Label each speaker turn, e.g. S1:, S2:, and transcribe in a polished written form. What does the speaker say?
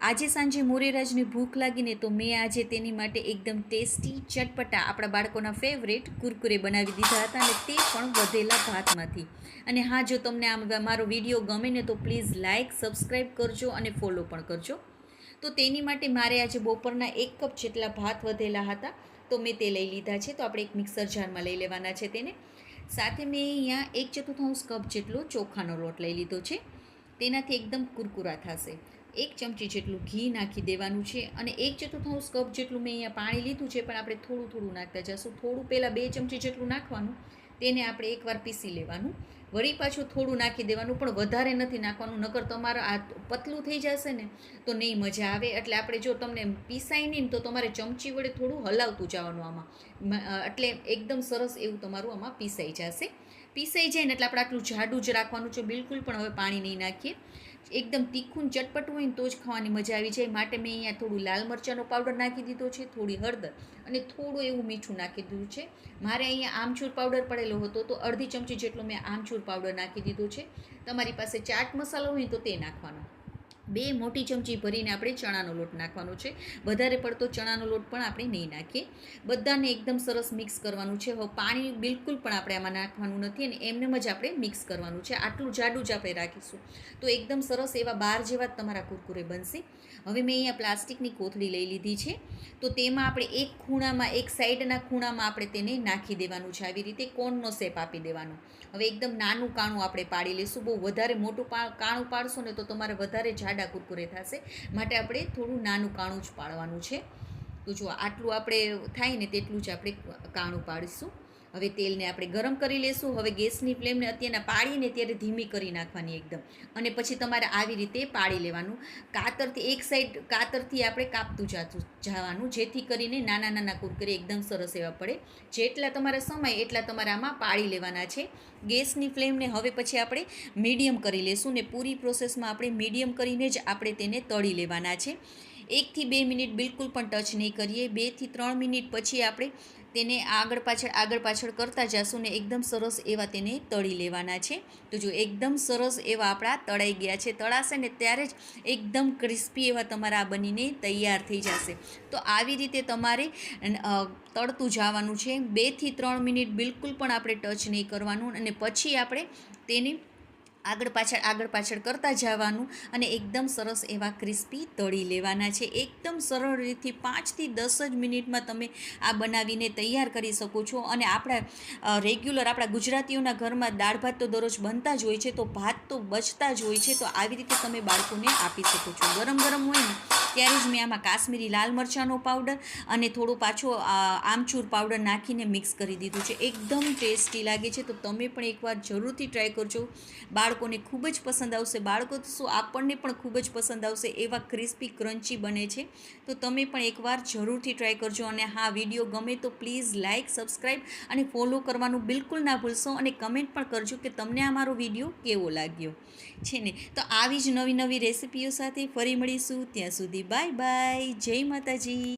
S1: આજે સાંજે મોરેરાજને ભૂખ લાગીને તો મેં આજે તેની માટે એકદમ ટેસ્ટી ચટપટા આપણા બાળકોના ફેવરેટ કુરકુરે બનાવી દીધા હતા, અને તે પણ વધેલા ભાતમાંથી. અને હા, જો તમને આ મારો વિડીયો ગમે ને તો પ્લીઝ લાઇક સબસ્ક્રાઈબ કરજો અને ફોલો પણ કરજો. તો તેની માટે મારે આજે બપોરના 1 કપ જેટલા ભાત વધેલા હતા, તો મેં તે લઈ લીધા છે. તો આપણે એક મિક્સર જારમાં લઈ લેવાના છે તેને. સાથે મેં અહીંયા 1/4 કપ જેટલો ચોખાનો લોટ લઈ લીધો છે. તેનાથી એકદમ કુરકુરા થશે. 1 ચમચી જેટલું ઘી નાખી દેવાનું છે, અને 1/4 કપ જેટલું મેં અહીંયા પાણી લીધું છે, પણ આપણે થોડું થોડું નાખતા જઈશું. થોડું પહેલાં 2 ચમચી જેટલું નાખવાનું, તેને આપણે એકવાર પીસી લેવાનું. વળી પાછું થોડું નાખી દેવાનું, પણ વધારે નથી નાખવાનું, નકર તમારે આ પતલું થઈ જશે ને તો નહીં મજા આવે. એટલે આપણે જો તમને પીસાય નહીં તો તમારે ચમચી વડે થોડું હલાવતું જવાનું આમાં, એટલે એકદમ સરસ એવું તમારું આમાં પીસાઈ જશે. પીસાઈ જાય ને એટલે આપણે આટલું જાડું જ રાખવાનું છે, બિલકુલ પણ હવે પાણી નહીં નાખીએ. એકદમ તીખું ચટપટું હોય ને તો જ ખાવાની મજા આવી જાય. માટે મેં અહીંયા થોડું લાલ મરચાંનો પાવડર નાખી દીધો છે, થોડી હળદર અને થોડું એવું મીઠું નાખી દીધું છે. મારે અહીંયા આમચૂર પાવડર પડેલો હતો તો અડધી ચમચી જેટલો મેં આમચૂર પાવડર નાખી દીધો છે. તમારી પાસે ચાટ મસાલો હોય તો તે નાખવાનો. 2 મોટી ચમચી ભરીને આપણે ચણાનો લોટ નાખવાનો છે. વધારે પડતો ચણાનો લોટ પણ આપણે નહીં નાખીએ. બધાને એકદમ સરસ મિક્સ કરવાનું છે. હવે પાણી બિલકુલ પણ આપણે આમાં નાખવાનું નથી, અને એમને જ આપણે મિક્સ કરવાનું છે. આટલું જાડું જ આપણે રાખીશું તો એકદમ સરસ એવા બાર જેવા જ તમારા કુરકુરે બનશે. હવે મેં અહીંયા પ્લાસ્ટિકની કોથળી લઈ લીધી છે, તો તેમાં આપણે એક ખૂણામાં, એક સાઈડના ખૂણામાં આપણે તેને નાખી દેવાનું છે. આવી રીતે કોનનો શેપ આપી દેવાનો. હવે એકદમ નાનું કાણું આપણે પાડી લઈશું. બહુ વધારે મોટું કાણું પાડશો ને તો તમારે વધારે જાડા કુરકુરે થશે, માટે આપણે થોડું નાનું કાણું જ પાડવાનું છે. તો જો આટલું આપણે થાય ને તેટલું જ આપણે કાણું પાડીશું. હવે તેલને આપણે ગરમ કરી લેશું. હવે ગેસની ફ્લેમને અત્યારના પાડીને ત્યારે ધીમી કરી નાખવાની એકદમ, અને પછી તમારે આવી રીતે પાડી લેવાનું. કાતરથી એક સાઈડ કાતરથી આપણે કાપતું જવાનું, જેથી કરીને નાના નાના કુરકુરે એકદમ સરસ એવા પડે. જેટલા તમારા સમય એટલા તમારે આમાં પાડી લેવાના છે. ગેસની ફ્લેમને હવે પછી આપણે મીડિયમ કરી લેશું, ને પૂરી પ્રોસેસમાં આપણે મીડિયમ કરીને જ આપણે તેને તળી લેવાના છે. 1 થી 2 મિનિટ બિલકુલ પણ ટચ નહીં કરીએ. 2 થી 3 મિનિટ પછી આપણે તેને આગળ પાછળ કરતા જશું, ને એકદમ સરસ એવા તેને તળી લેવાના છે. તો જો એકદમ સરસ એવા આપણા તળાઈ ગયા છે. તળાશે ને ત્યારે જ એકદમ ક્રિસ્પી એવા તમારા આ બનીને તૈયાર થઈ જશે. તો આવી રીતે તમારે તળતું જવાનું છે. 2 થી 3 મિનિટ બિલકુલ પણ આપણે ટચ નહીં કરવાનું, અને પછી આપણે તેને આગળ પાછળ કરતા જવાનું, અને એકદમ સરસ એવા ક્રિસ્પી તળી લેવાના છે. એકદમ સરળ રીતથી 5 થી 10 જ મિનિટમાં તમે આ બનાવીને તૈયાર કરી શકો છો. અને આપણા રેગ્યુલર આપણા ગુજરાતીઓના ઘરમાં દાળ ભાત તો દરરોજ બનતા જ હોય છે, તો ભાત તો બચતા જ હોય છે. તો આવી રીતે તમે બાળકોને આપી શકો છો. ગરમ ગરમ હોય ને ત્યારે જ મેં આમાં કાશ્મીરી લાલ મરચાંનો પાવડર અને થોડું પાછો આમચૂર પાવડર નાખીને મિક્સ કરી દીધું છે. એકદમ ટેસ્ટી લાગે છે. તો તમે પણ એકવાર જરૂરથી ટ્રાય કરજો. બાળકોને ખૂબ જ પસંદ આવશે. બાળકો તો શું, આપણને પણ ખૂબ જ પસંદ આવશે. એવા ક્રિસ્પી ક્રન્ચી બને છે. તો તમે પણ એકવાર જરૂરથી ટ્રાય કરજો. અને હા, વિડીયો ગમે તો પ્લીઝ લાઇક સબસ્ક્રાઈબ અને ફોલો કરવાનું બિલકુલ ના ભૂલશો. અને કમેન્ટ પણ કરજો કે તમને આ મારો વિડીયો કેવો લાગ્યો છે ને. તો આવી જ નવી નવી રેસિપીઓ સાથે ફરી મળીશું. ત્યાં સુધી બાય બાય. જય માતાજી.